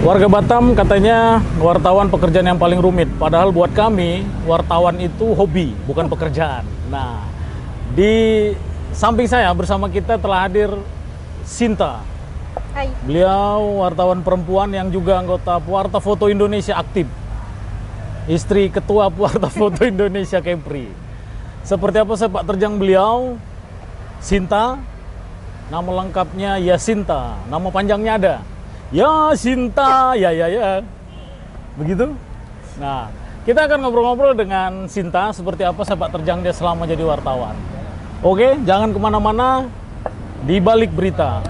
Warga Batam katanya wartawan pekerjaan yang paling rumit. Padahal buat kami, wartawan itu hobi, bukan pekerjaan. Nah, di samping saya bersama kita telah hadir Sinta. Hai. Beliau wartawan perempuan yang juga anggota Pewarta Foto Indonesia aktif. Istri Ketua Pewarta Foto Indonesia Kepri. Seperti apa sepak terjang beliau? Sinta. Nama lengkapnya Yasinta. Nama panjangnya ada. Yasinta, ya. Begitu? Nah, kita akan ngobrol-ngobrol dengan Sinta seperti apa sepak terjang dia selama jadi wartawan. Oke, jangan kemana-mana. Di balik berita.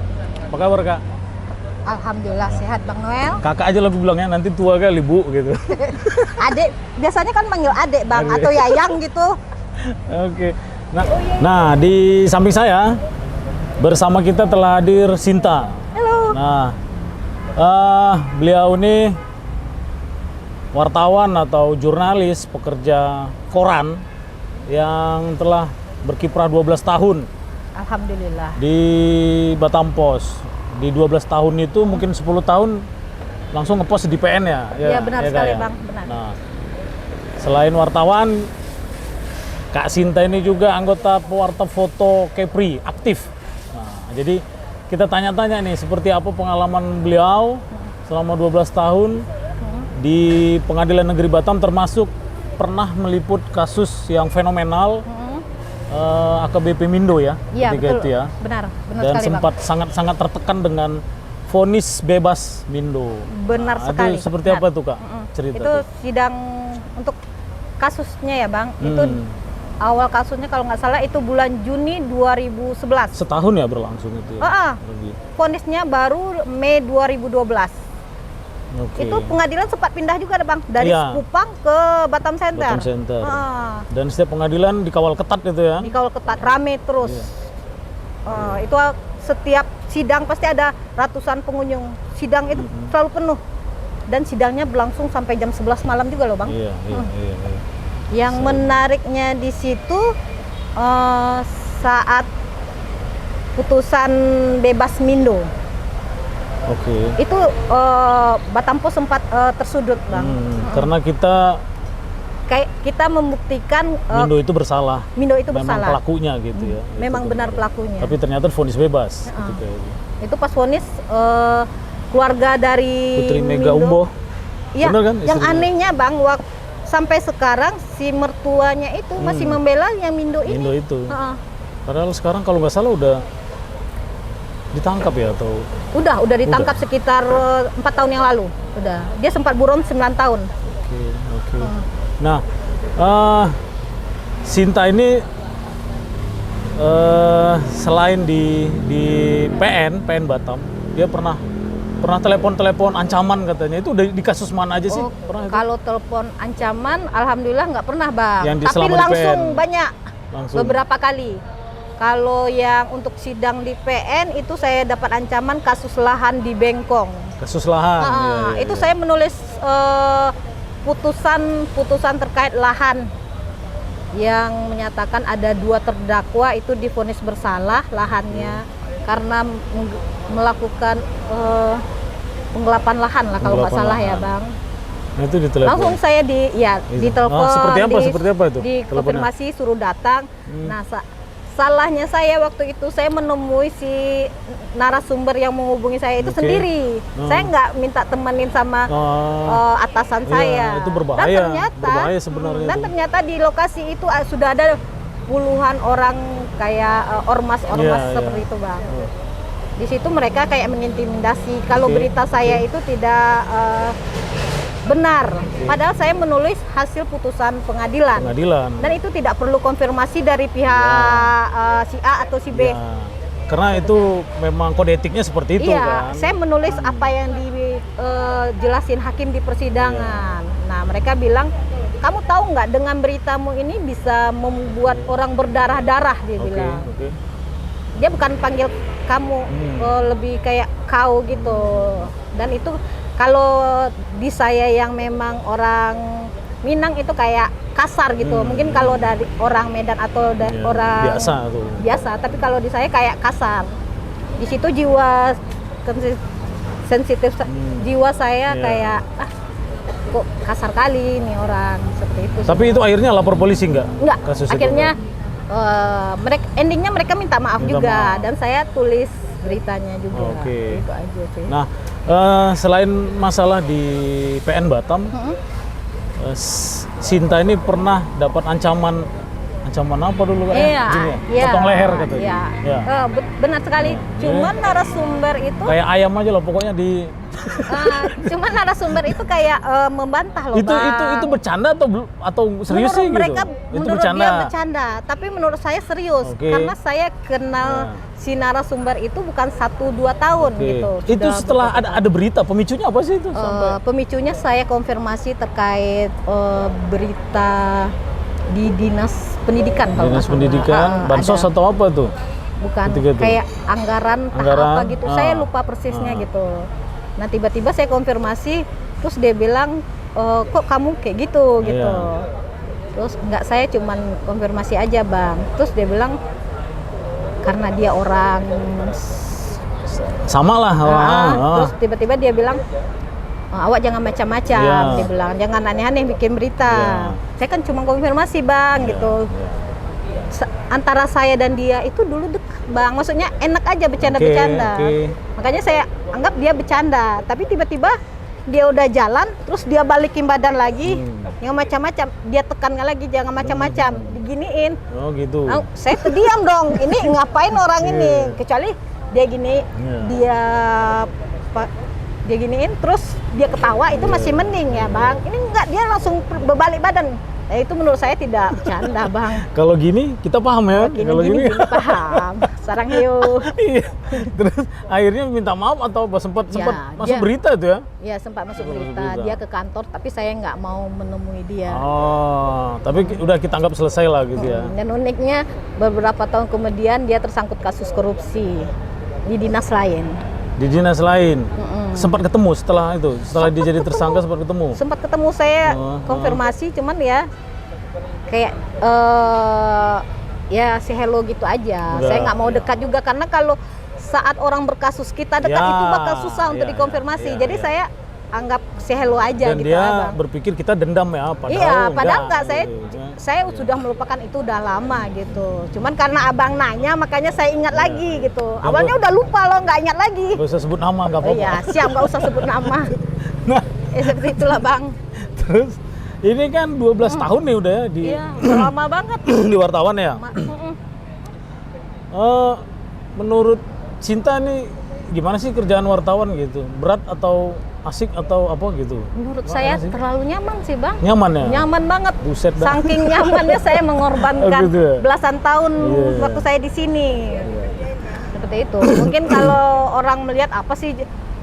Apa kabar, Kak? Alhamdulillah sehat Bang Noel. Kakak aja lebih bilangnya nanti tua kali, Bu, gitu. Adek, biasanya kan manggil adek Bang, Adek. atau Yayang gitu. Oke. Nah, di samping saya bersama kita telah hadir Sinta. Halo. Nah, beliau ini wartawan atau jurnalis pekerja koran yang telah berkiprah 12 tahun Alhamdulillah. di Batam Pos. Di 12 tahun itu mungkin 10 tahun langsung ngepost di PN ya? Iya benar sekali Kak, ya? Bang, benar. Nah, selain wartawan, Kak Sinta ini juga anggota Pewarta Foto Kepri, aktif. Nah, jadi kita tanya-tanya nih, seperti apa pengalaman beliau selama 12 tahun di Pengadilan Negeri Batam, termasuk pernah meliput kasus yang fenomenal AKBP Mindo ya, Iya ketika betul. itu ya. Benar Dan sekali sempat Bang. sangat-sangat tertekan dengan vonis bebas Mindo. Benar Nah, sekali. Itu seperti Benar. apa tuh, Kak? Cerita Itu tuh. sidang untuk kasusnya ya Bang. Itu awal kasusnya kalau nggak salah itu bulan Juni 2011. Setahun ya berlangsung itu ya? Lebih. Vonisnya baru Mei 2012. Oke. Itu pengadilan sempat pindah juga Bang, dari Iya. Kupang ke Batam Center. Batam Center. Ah. Dan setiap pengadilan dikawal ketat gitu ya? Dikawal ketat, rame terus. Iya. Itu setiap sidang pasti ada ratusan pengunjung. Sidang itu selalu penuh. Dan sidangnya berlangsung sampai jam 11 malam juga loh Bang. Iya. Yang menariknya di situ saat putusan bebas Mindo. Oke. Itu Batam Pos sempat tersudut Bang. Karena Kayak kita membuktikan Mindo itu bersalah. Mindo itu Memang bersalah. pelakunya gitu ya. Memang Itu benar kemarin. pelakunya. Tapi ternyata vonis bebas. ketika itu. Itu pas vonis keluarga dari Putri Mega Mindo. Umboh. Iya, Bener kan yang istrinya? anehnya Bang, sampai sekarang si mertuanya itu masih membela yang Mindo ini. Mindo itu. Heeh. Padahal sekarang kalau nggak salah udah ditangkap ya atau? Udah ditangkap sekitar 4 tahun yang lalu. Udah. Dia sempat buron 9 tahun. Oke. Nah, Sinta ini selain di PN Batam, dia pernah telepon ancaman katanya. Itu di kasus mana aja sih? Pernah itu? Kalau telepon ancaman, alhamdulillah nggak pernah Bang. Yang Tapi selama di langsung PN? banyak. Langsung. Beberapa kali. Kalau yang untuk sidang di PN itu saya dapat ancaman kasus lahan di Bengkong. Kasus lahan. Itu saya menulis putusan terkait lahan yang menyatakan ada 2 terdakwa itu divonis bersalah lahannya karena melakukan penggelapan lahan lah kalau nggak Penggelapan salah ya lahan. Bang. Nah, itu ditelepon. Langsung saya ditelepon, Seperti apa itu? Teleponnya? konfirmasi suruh datang. Nah, salahnya saya waktu itu saya menemui si narasumber yang menghubungi saya itu Oke. sendiri. Saya nggak minta temenin sama atasan Iya, saya. itu berbahaya. Dan ternyata, Berbahaya sebenarnya dan itu. ternyata di lokasi itu sudah ada puluhan orang kayak ormas-ormas Iya, seperti iya. itu Bang. Di situ mereka kayak mengintimidasi. Kalau Oke. berita saya itu tidak benar. Padahal saya menulis hasil putusan pengadilan. Dan itu tidak perlu konfirmasi dari pihak si A atau si B. Ya, karena itu memang kode etiknya seperti itu Iya, kan. saya menulis apa yang dijelasin hakim di persidangan. Nah, mereka bilang, kamu tahu nggak dengan beritamu ini bisa membuat orang berdarah-darah, dia bilang. Oke. Dia bukan panggil kamu, lebih kayak kau gitu. Dan itu kalau di saya yang memang orang Minang itu kayak kasar gitu. Mungkin kalau dari orang Medan atau orang biasa tuh. biasa, tapi kalau di saya kayak kasar. Di situ jiwa sensitif jiwa saya Iya. kayak kok kasar kali nih orang seperti itu. Tapi itu akhirnya lapor polisi nggak? enggak, Kasus itu? akhirnya mereka endingnya mereka minta maaf Minta juga maaf. dan saya tulis beritanya juga. Oke. Itu aja sih. Nah, selain masalah di PN Batam, Sinta ini pernah dapat ancaman apa dulu kan? Iya, Gini ya? iya, Potong leher katanya. iya. Ya. Benar sekali. Cuman narasumber itu, Kayak ayam aja loh, pokoknya di cuman narasumber itu kayak membantah loh, itu Bang. bercanda atau serius Menurut sih mereka, gitu? Itu menurut bercanda. dia bercanda, tapi menurut saya serius Oke. karena saya kenal si narasumber itu bukan 1-2 tahun Oke. gitu. Itu Sudah setelah beberapa ada berita, pemicunya apa sih itu? Sampai pemicunya saya konfirmasi terkait berita di dinas pendidikan kalau Dinas nggak salah. Pendidikan, bansos ada. atau apa tuh? Bukan, Ketika itu? kayak anggaran entah Anggaran, apa gitu, saya lupa persisnya gitu. Nah tiba-tiba saya konfirmasi, terus dia bilang kok kamu kayak gitu gitu. Iya. Terus nggak, saya cuman konfirmasi aja Bang. Terus dia bilang karena dia orang Sama lah. terus tiba-tiba dia bilang awak jangan macam-macam, Iya. dia bilang jangan aneh-aneh bikin berita. Iya. Saya kan cuma konfirmasi Bang gitu. Antara saya dan dia itu dulu dekat Bang, maksudnya enak aja bercanda-bercanda. Oke. Makanya saya anggap dia bercanda, tapi tiba-tiba dia udah jalan, terus dia balikin badan lagi, yang macam-macam, dia tekan lagi jangan macam-macam, diginiin. Oh gitu. Nah, saya terdiam dong, ini ngapain orang ini? Kecuali dia gini, dia giniin, terus dia ketawa itu masih mending ya Bang. Ini enggak, dia langsung berbalik badan. Nah, itu menurut saya tidak bercanda Bang. Kalau gini kita paham ya. Kalau Gini paham. Sarang hiu. Iya. Terus akhirnya minta maaf atau apa, sempat masuk dia- berita itu ya? Iya sempat masuk berita. berita. Dia ke kantor, tapi saya nggak mau menemui dia. Oh, tapi udah kita anggap selesai lah gitu ya. Dan uniknya beberapa tahun kemudian dia tersangkut kasus korupsi di dinas lain. Di dinas lain. Sempat ketemu setelah itu, setelah dia jadi tersangka sempat ketemu. Sempat ketemu, saya konfirmasi, cuman ya kayak ya si hello gitu aja. Udah. Saya nggak mau dekat juga karena kalau saat orang berkasus kita dekat Ya, itu bakal susah untuk ya, dikonfirmasi. ya, Jadi ya. saya anggap si hello aja Dan gitu dia Abang. berpikir kita dendam ya, padahal Iya, padahal enggak, gitu. saya sudah melupakan itu udah lama gitu. Cuman karena abang nanya makanya saya ingat lagi gitu. Awalnya udah lupa loh, nggak ingat lagi. Gak usah sebut nama, nggak apa-apa. Iya, siap, nggak usah sebut nama. Nah, Seperti itulah Bang. terus ini kan 12 tahun nih udah ya di Iya, lama banget. di wartawan ya. Menurut Cinta nih gimana sih kerjaan wartawan gitu? Berat atau asik atau apa gitu? Menurut Gimana saya sih? terlalu nyaman sih Bang. Nyaman ya? Nyaman banget. Buset dah. Saking nyamannya saya mengorbankan Oh, gitu ya? belasan tahun Iya. waktu saya di sini. Seperti itu. Mungkin kalau orang melihat apa sih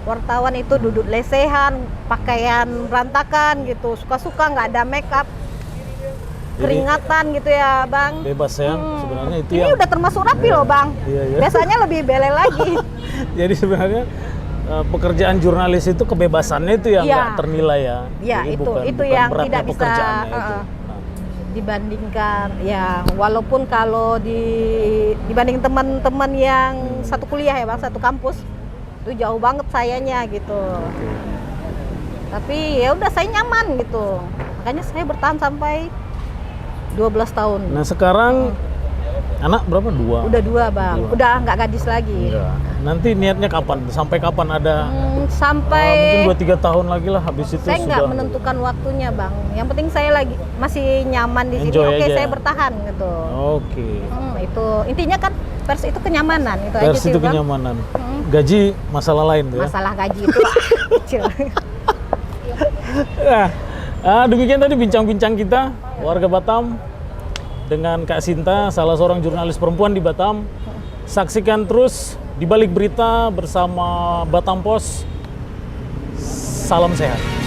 wartawan itu duduk lesehan, pakaian berantakan gitu, suka-suka nggak ada make up, keringatan gitu ya Bang. Bebas ya, sebenarnya itu Ini yang udah termasuk rapi loh Bang. Iya, iya. Biasanya lebih bele lagi. jadi sebenarnya pekerjaan jurnalis itu kebebasannya itu yang Iya. nggak ternilai ya. Iya, Jadi itu bukan yang beratnya tidak bisa, pekerjaannya itu. Nah, dibandingkan ya, walaupun kalau dibanding teman-teman yang satu kuliah ya Bang, satu kampus itu jauh banget sayanya gitu. Tapi ya udah, saya nyaman gitu, makanya saya bertahan sampai 12 tahun. Nah sekarang anak berapa? 2? Udah 2 Bang, udah nggak gadis lagi. Iya. Nanti niatnya kapan? Sampai kapan ada? Sampai Mungkin 2-3 tahun lagi lah, habis itu saya nggak sudah. menentukan waktunya Bang, yang penting saya lagi masih nyaman di sini. Enjoy Oke, aja. saya bertahan gitu. Oke. Itu intinya kan pers itu kenyamanan itu aja Pers sih itu Bang. kenyamanan. Gaji masalah lain tuh ya. Masalah gaji itu kecil. Nah, demikian tadi bincang-bincang kita warga Batam dengan Kak Sinta, salah seorang jurnalis perempuan di Batam. Saksikan terus di balik berita bersama Batam Pos. Salam sehat.